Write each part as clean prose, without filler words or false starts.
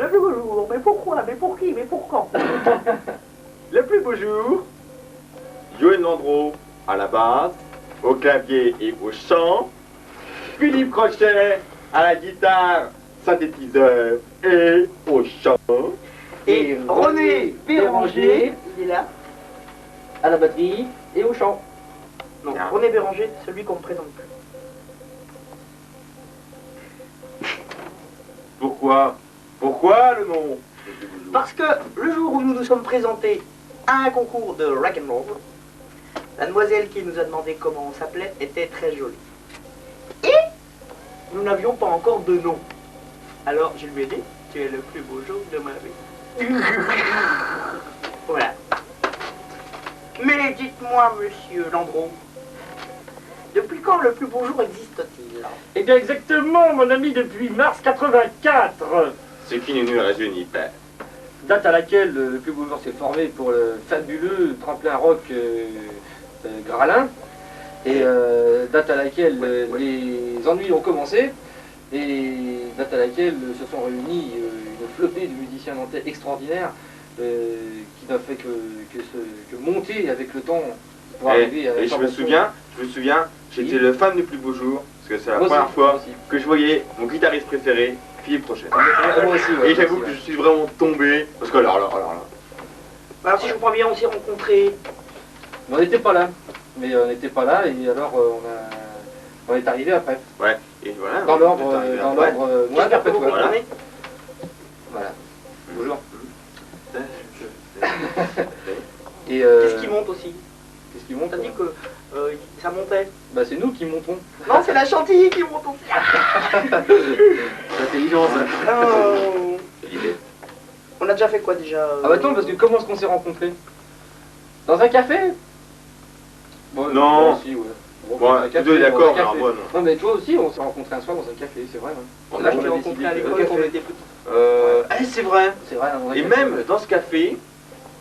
Le plus beau jour, mais pourquoi? Mais pour qui? Mais pour quand? Le plus beau jour, Joël Landreau à la basse, au clavier et au chant, Philippe Crochet à la guitare, synthétiseur et au chant, Et René Béranger, il est là, À la batterie et au chant. non, Bien. René Béranger, celui qu'on ne présente plus. Pourquoi le nom? Parce que le jour où nous nous sommes présentés à un concours de rock'n'roll, la demoiselle qui nous a demandé comment on s'appelait était très jolie. Et nous n'avions pas encore de nom. Alors je lui ai dit, tu es le plus beau jour de ma vie. Voilà. Mais dites-moi, monsieur Landreau, depuis quand le plus beau jour existe-t-il? Eh bien exactement, mon ami, depuis mars 84. Ce qui ne nous rajeunit pas. Date à laquelle le plus beau jour s'est formé pour le fabuleux tremplin rock Gralin. Et date à laquelle les ennuis ont commencé. Et date à laquelle se sont réunis une flopée de musiciens nantais extraordinaires qui n'a fait que monter avec le temps pour arriver à... Et je me souviens, j'étais Oui. le fan du plus beau jour, parce que c'est la Moi première aussi, fois moi aussi. que je voyais mon guitariste préféré, Philippe Crochet. Moi aussi, ouais, Et j'avoue moi que aussi, je suis vraiment tombé, parce que alors là. Alors si je comprends bien, on s'est rencontrés. ouais. Mais on n'était pas là. Mais on n'était pas là et alors on est arrivé après. Ouais, et voilà. Dans on l'ordre, est arrivé après. moi J'espère que après vous toi. comprenez. Voilà. Bonjour. Je- Et Qu'est-ce qui monte aussi? qu'est-ce qui monte? T'as dit que ça montait. Bah c'est nous qui montons. Non, c'est la chantilly qui monte aussi. L'intelligence. Oh. On a déjà fait quoi déjà? Ah bah attends, parce que comment est-ce qu'on s'est rencontrés? Dans un café? Bon, Non. moi aussi, ouais. Bon, dans un tous café, deux dans un d'accord, mais café. alors moi, non. Non mais toi aussi, on s'est rencontrés un soir dans un café, c'est vrai. Hein. On Là, a je t'ai avait rencontré décidé à que- l'école quand on était petits. C'est vrai. C'est vrai, dans un Et café, même ouais. dans ce café,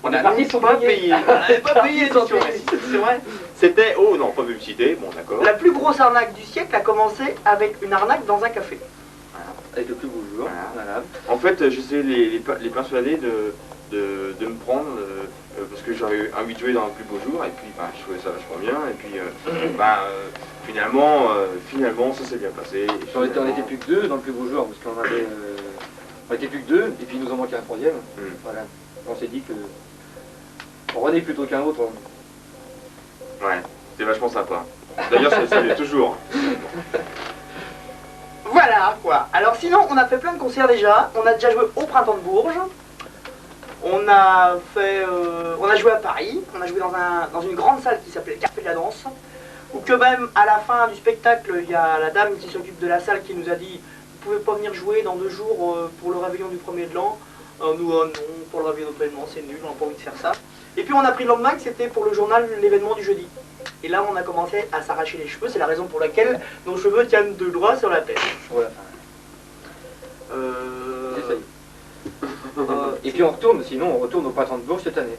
on est n'a parti même sans pas payer. payé. On n'avait pas payé, Sans attention. payer. C'est vrai. C'était, oh non, pas publicité, bon d'accord. La plus grosse arnaque du siècle a commencé avec une arnaque dans un café. Avec le plus beau jour. Voilà. Voilà. En fait, j'essayais les persuader de me prendre, parce que j'avais envie de jouer dans le plus beau jour, et puis bah, je trouvais ça vachement bien, et puis finalement ça s'est bien passé. Et On était finalement- plus que deux dans le plus beau jour, parce qu'on avait... on était plus que deux, et puis il nous en manquait un troisième. Voilà. On s'est dit que... René plutôt qu'un autre. Ouais, c'était vachement sympa. D'ailleurs, ça l'est toujours. Voilà quoi. Alors sinon, on a fait plein de concerts déjà. On a déjà joué au Printemps de Bourges. On a joué à Paris. On a joué dans une grande salle qui s'appelait le Café de la Danse. Où que même à la fin du spectacle, il y a la dame qui s'occupe de la salle qui nous a dit: vous pouvez pas venir jouer dans 2 jours pour le réveillon du 1er de l'an. Nous, non, pour le réveillon de l'an, c'est nul, on n'a pas envie de faire ça. Et puis on a pris le lendemain que c'était pour le journal l'événement du jeudi. Et là, on a commencé à s'arracher les cheveux. C'est la raison pour laquelle nos cheveux tiennent de droit sur la tête. Voilà. Euh... Et puis on retourne, sinon on retourne au printemps de Bourges cette année.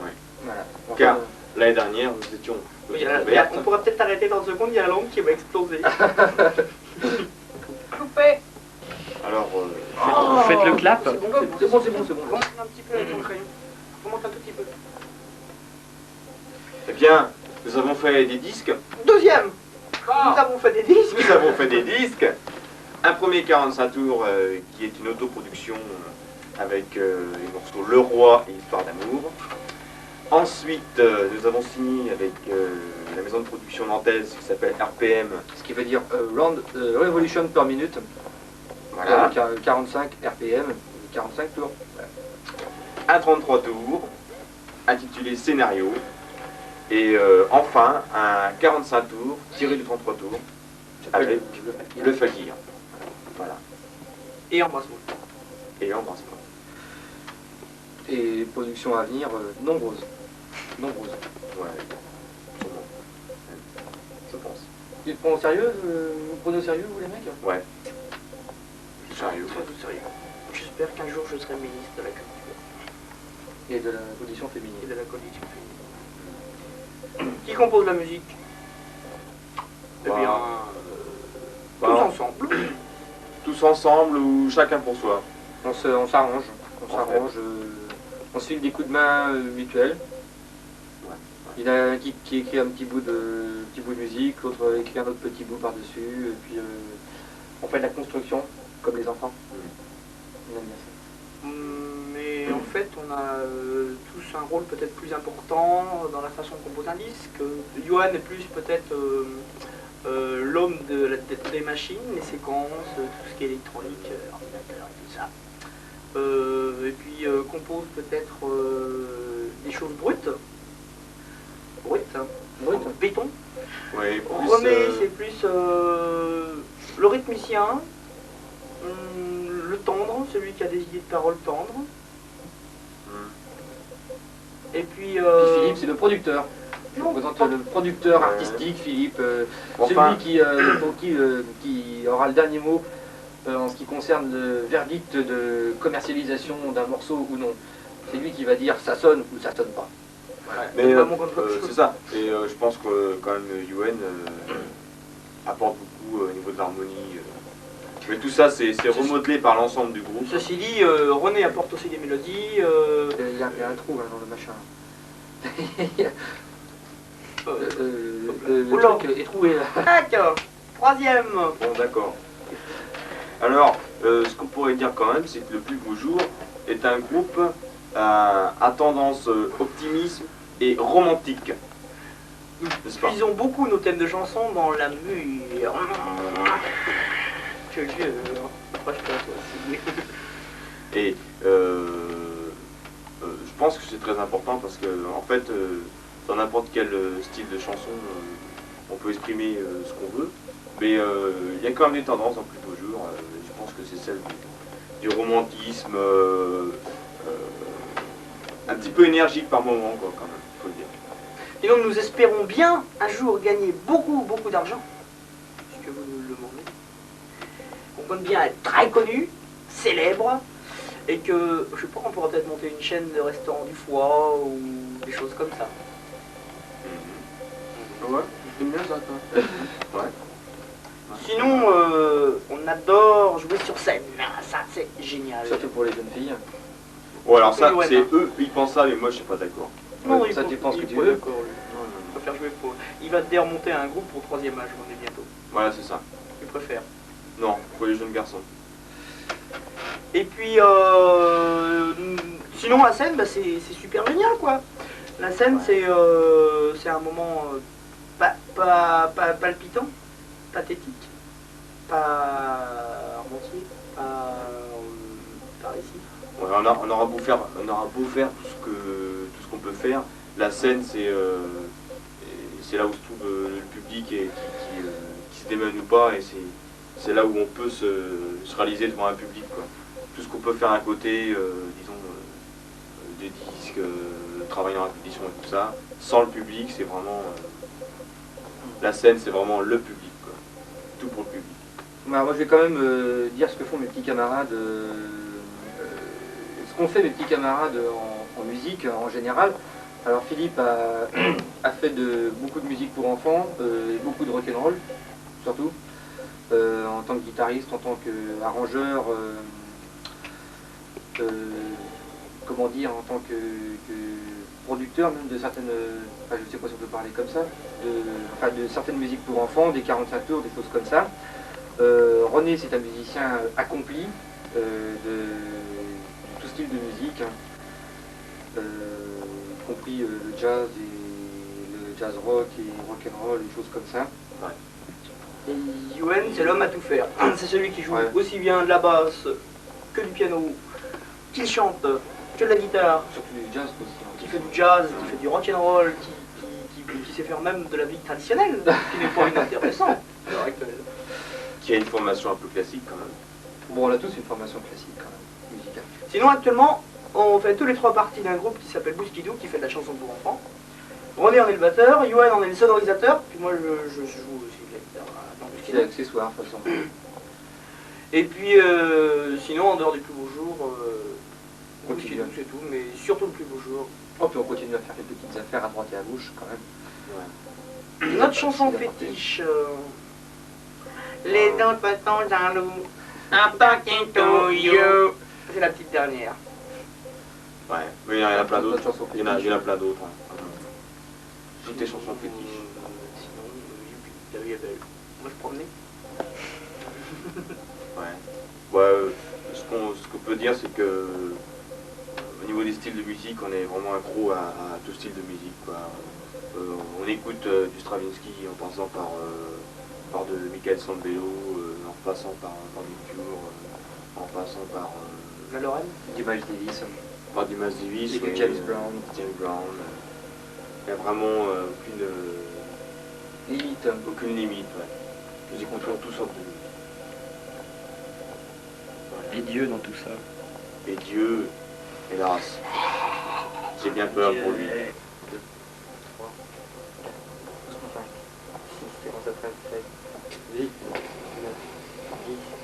Ouais. Voilà. Enfin, Car l'année dernière, nous étions Oui, on pourrait peut-être t'arrêter dans 30 secondes, il y a la langue qui va exploser. Coupé. Alors, faites le clap. C'est bon. Remonte un petit peu avec ton crayon. Remonte un tout petit peu. eh bien, nous avons fait des disques. Deuxième. Nous avons fait des disques. Nous avons fait des disques. Un premier 45 tours qui est une autoproduction avec les morceaux Le Roi et Histoire d'amour. Ensuite, nous avons signé avec la maison de production nantaise qui s'appelle RPM. Ce qui veut dire Round Revolution per minute. Voilà. 45 RPM, 45 tours. Un 33 tours intitulé Scénario. Et enfin, un 45 tours tiré du 33 tours avec Le Fakir. Voilà. Et embrasse-moi. Et embrasse-moi. Et production à venir nombreuses. Nombreuses. Ouais. Sûrement. Je pense. Tu te prends au sérieux Vous prenez au sérieux, vous les mecs? Ouais. Sérieux. Très sérieux. J'espère qu'un jour je serai ministre de la culture Et de la condition et féminine. de la condition féminine. Qui compose la musique? Eh bien, tous Bah, ensemble. tous ensemble ou chacun pour soi. On s'arrange, Parfait. on se file des coups de main mutuels. Ouais. Il y en a un qui écrit un petit bout de musique, l'autre écrit un autre petit bout par-dessus, et puis on fait de la construction, comme les enfants. On aime bien ça. Mais en fait, on a tous un rôle peut-être plus important dans la façon de composer un disque. Johan est plus peut-être l'homme de la tête des machines, les séquences, tout ce qui est électronique, ordinateur et tout ça. Et puis compose peut-être des choses brutes. Brutes, hein. Brutes. En béton. Ouais, plus, René, c'est plus le rythmicien, le tendre, celui qui a des idées de paroles tendres. Et puis, Puis Philippe, c'est le producteur. Je non, représente pas- le producteur Ouais. artistique, Philippe, Enfin. celui qui aura le dernier mot en ce qui concerne le verdict de commercialisation d'un morceau ou non. C'est lui qui va dire ça sonne ou ça sonne pas. Mais c'est pas mon contrôle. c'est ça. Et je pense que quand même Yuen apporte beaucoup au niveau de l'harmonie. Mais tout ça, c'est remodelé par l'ensemble du groupe. Ceci dit, René apporte aussi des mélodies. Il y a un trou hein, dans le machin. Le Oula. truc est trouvé là. Tac, troisième. Bon, d'accord. Alors, ce qu'on pourrait dire quand même, c'est que le Plus Beau Jour est un groupe à tendance optimisme et romantique. N'est-ce pas? Ils ont beaucoup nos thèmes de chansons dans la mûre. Que Dieu, moi je peux toi aussi. Et je pense que c'est très important parce que, en fait, dans n'importe quel style de chanson, on peut exprimer ce qu'on veut. Mais il y a quand même des tendances dans Plus Beau Jour. Je pense que c'est celle du romantisme, un petit peu énergique par moment, quoi, quand même, faut le dire. Et donc nous espérons bien un jour gagner beaucoup d'argent, puisque vous nous le demandez. On compte bien être très connu, célèbre, et que, je sais pas, on pourra peut-être monter une chaîne de restaurants du foie ou des choses comme ça. Ouais, j'aime bien ça, toi. Ouais. Sinon, on adore jouer sur scène. Ah, ça, c'est génial. Surtout pour les jeunes filles. Bon, alors ça, Yuen, c'est hein. eux, ils pensent ça, mais moi, je suis pas d'accord. Non, Ça dépend ce que il tu faut veux. d'accord, lui. Il préfère jouer pour... Il va te déremonter un groupe pour 3e âge, on est bientôt. Voilà, c'est ça. Il préfère. Non, pour les jeunes garçons. Et puis, sinon la scène, bah, c'est super génial, quoi. La scène, c'est un moment pas palpitant, pathétique, pas romancier, pas récit. Ouais, on aura beau faire tout ce qu'on peut faire. La scène, c'est là où se trouve le public et qui se démène ou pas, et c'est là où on peut se réaliser devant un public, quoi. Tout ce qu'on peut faire à côté, disons, des disques, travailler en répétition et tout ça, sans le public, c'est vraiment... la scène, c'est vraiment le public, quoi. Tout pour le public. Bah, moi je vais quand même dire ce que font mes petits camarades, ce qu'ont fait mes petits camarades en musique en général. Alors Philippe a fait beaucoup de musique pour enfants, et beaucoup de rock'n'roll surtout, en tant que guitariste, en tant qu'arrangeur, comment dire, en tant que producteur même de certaines, enfin, je ne sais pas si on peut parler comme ça, de certaines musiques pour enfants, des 45 tours, des choses comme ça. René, c'est un musicien accompli de tout style de musique, hein, compris le jazz et le jazz rock et rock'n'roll, des choses comme ça. Et Yuen, c'est l'homme à tout faire. C'est celui qui joue Ouais. aussi bien de la basse que du piano, qui chante, que de la guitare, Surtout du jazz aussi. qui fait du jazz, qui fait du rock'n'roll, qui sait faire même de la musique traditionnelle, qui n'est pas inintéressant à l'heure actuelle. Qui a une formation un peu classique, quand même. Bon, on a tous une formation classique quand même, musicale. Sinon, actuellement, on fait tous les trois parties d'un groupe qui s'appelle Bousquidou, qui fait de la chanson pour enfants. René en est le batteur, Yoann en est le sonorisateur, puis moi je joue aussi de la guitare dans C'est Bousquidou. l'accessoire de toute façon. Et puis, sinon, en dehors du plus beau jour, Bousquidou c'est tout, mais surtout le plus beau jour. Oh, puis on continue à faire quelques petites affaires à droite et à gauche quand même. Notre chanson fétiche, les dents passant dans l'eau, I'm talking to you. C'est la petite dernière. Ouais, mais il y en a plein d'autres. chansons Il y en a fétiches. plein d'autres. Hein. Toutes tes chansons fétiches. Sinon, la vie est belle. Moi je promenais. Ouais. Ouais, ce qu'on peut dire, c'est que au niveau des styles de musique, on est vraiment accro à tout style de musique, quoi. On écoute du Stravinsky en passant par de Michael Sambello, en passant par du Cure, en passant par La Lorraine. Du Miles Davis. par du Miles Davis, Et du ouais, James Brown. James Brown. Il n'y a vraiment Limite. aucune limite. Ouais. Nous écoutons toutes sortes de musique. Et Dieu dans tout ça. Et Dieu, hélas, j'ai bien peur pour lui. C'est comme ça, 13, 9, 10.